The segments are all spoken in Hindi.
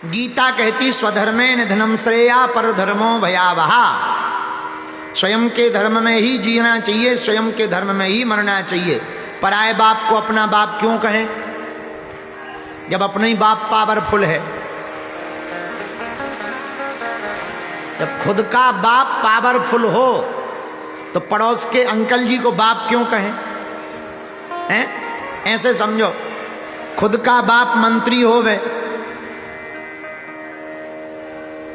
गीता कहती स्वधर्मे निधनम श्रेया पर धर्मो भयावहा। स्वयं के धर्म में ही जीना चाहिए, स्वयं के धर्म में ही मरना चाहिए। पराये बाप को अपना बाप क्यों कहें जब अपना ही बाप पावरफुल है। जब खुद का बाप पावरफुल हो तो पड़ोस के अंकल जी को बाप क्यों कहें? हैं? ऐसे समझो, खुद का बाप मंत्री हो गए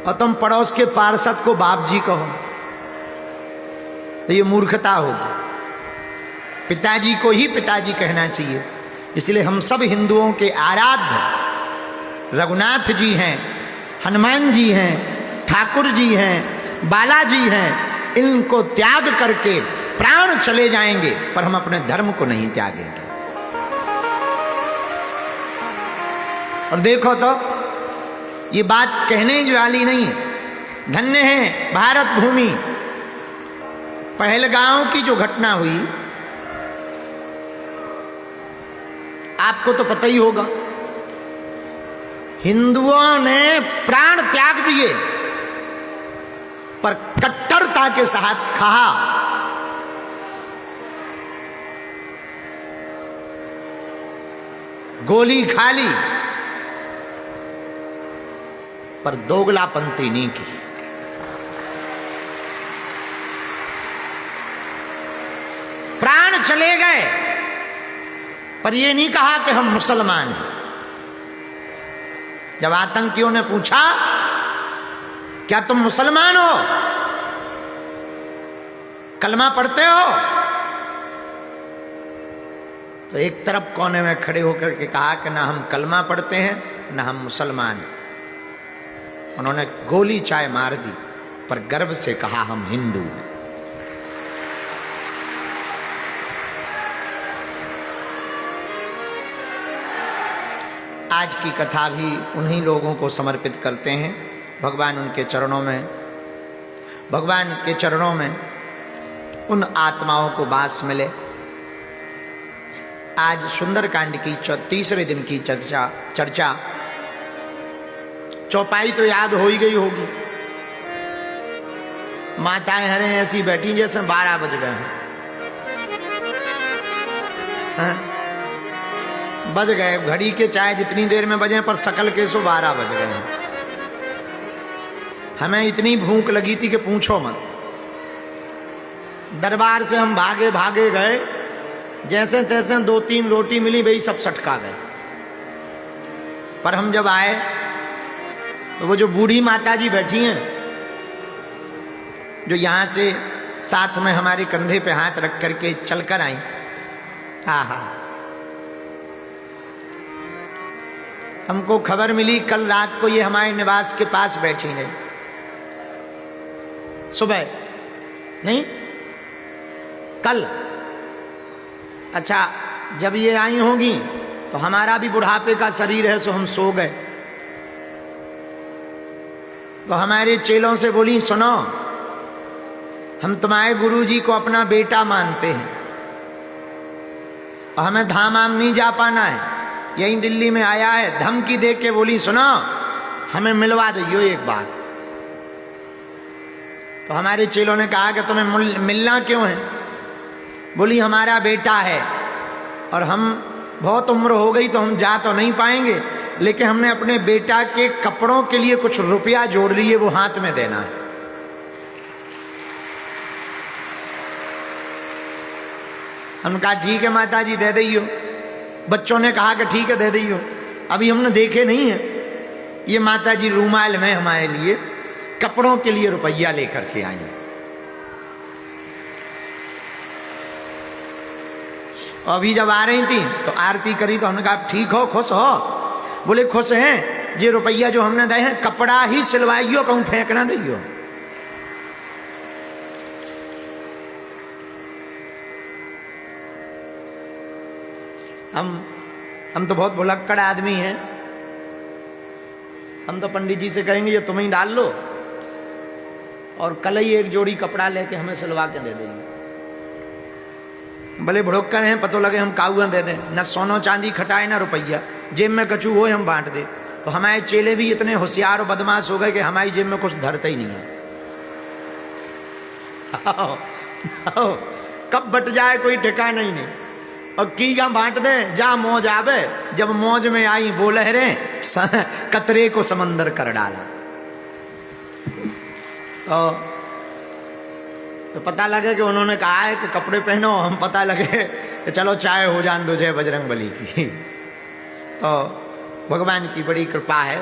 और तुम पड़ोस के पार्षद को बाप जी कहो तो ये मूर्खता होगी। पिताजी को ही पिताजी कहना चाहिए। इसलिए हम सब हिंदुओं के आराध्य रघुनाथ जी हैं, हनुमान जी हैं, ठाकुर जी हैं, बालाजी हैं। इनको त्याग करके प्राण चले जाएंगे पर हम अपने धर्म को नहीं त्यागेंगे। और देखो तो ये बात कहने वाली नहीं। धन्य है भारत भूमि। पहलगांव की जो घटना हुई आपको तो पता ही होगा। हिंदुओं ने प्राण त्याग दिए पर कट्टरता के साथ कहा गोली खा ली पर दोगलापंती नहीं की। प्राण चले गए पर यह नहीं कहा कि हम मुसलमान हैं। जब आतंकियों ने पूछा क्या तुम मुसलमान हो, कलमा पढ़ते हो, तो एक तरफ कोने में खड़े होकर के कहा कि ना हम कलमा पढ़ते हैं ना हम मुसलमान। उन्होंने गोली चाय मार दी पर गर्व से कहा हम हिंदू हैं। आज की कथा भी उन्हीं लोगों को समर्पित करते हैं। भगवान उनके चरणों में, भगवान के चरणों में उन आत्माओं को वास मिले। आज सुंदरकांड की तीसरे दिन की चर्चा चौपाई तो याद हो ही गई होगी। माताएं हरें ऐसी बैठी जैसे 12 बज गए हैं। बज गए घड़ी के चाहे जितनी देर में बजे पर सकल के 12 बज गए हैं। हमें इतनी भूख लगी थी कि पूछो मत। दरबार से हम भागे भागे गए, जैसे तैसे 2-3 रोटी मिली, भाई सब सटका गए। पर हम जब आए तो वो जो बूढ़ी माता जी बैठी हैं, जो यहां से साथ में हमारे कंधे पे हाथ रख करके चलकर आई, हाँ, हमको खबर मिली कल रात को ये हमारे निवास के पास बैठी है। सुबह नहीं, कल। अच्छा, जब ये आई होंगी तो हमारा भी बुढ़ापे का शरीर है, सो हम सो गए। तो हमारे चेलों से बोली सुनो, हम तुम्हारे गुरुजी को अपना बेटा मानते हैं और हमें धाम आम नहीं जा पाना है, यहीं दिल्ली में आया है। धमकी दे के बोली सुनो हमें मिलवा दो एक बार। तो हमारे चेलों ने कहा कि तुम्हें मिलना क्यों है? बोली हमारा बेटा है और हम बहुत उम्र हो गई तो हम जा तो नहीं पाएंगे, लेकिन हमने अपने बेटा के कपड़ों के लिए कुछ रुपया जोड़ लिए, वो हाथ में देना है। हमने कहा ठीक है माता जी दे दियो। बच्चों ने कहा कि ठीक है दे दियो। अभी हमने देखे नहीं है, ये माता जी रूमाल में हमारे लिए कपड़ों के लिए रुपया लेकर के आई। अभी जब आ रही थी तो आरती करी तो हमने कहा ठीक हो, खुश हो? बोले खुश हैं, ये रुपया जो हमने दे हैं कपड़ा ही सिलवाइयो, कहूं फेंकना दियो। हम तो बहुत भुलक्कड़ आदमी हैं। हम तो पंडित जी से कहेंगे ये तुम ही डाल लो और कल ही एक जोड़ी कपड़ा लेके हमें सिलवा के दे देंगे। भले भुड़क्कर हैं, पतो लगे हम काउआ दे दें। न सोनो चांदी खटाए ना रुपया, जेब में कछु हो हम बांट दे। तो हमारे चेले भी इतने होशियार और बदमाश हो गए कि हमारी जेब में कुछ धरते ही नहीं है। कब बट जाए कोई ठिकाना ही नहीं। और की जा बांट दे, जा मौज आवे। जब मौज में आई वो लहरें, कतरे को समंदर कर डाला। तो पता लगे कि उन्होंने कहा है कि कपड़े पहनो, हम पता लगे कि चलो चाय हो जान दो जय बजरंग बली की। तो भगवान की बड़ी कृपा है।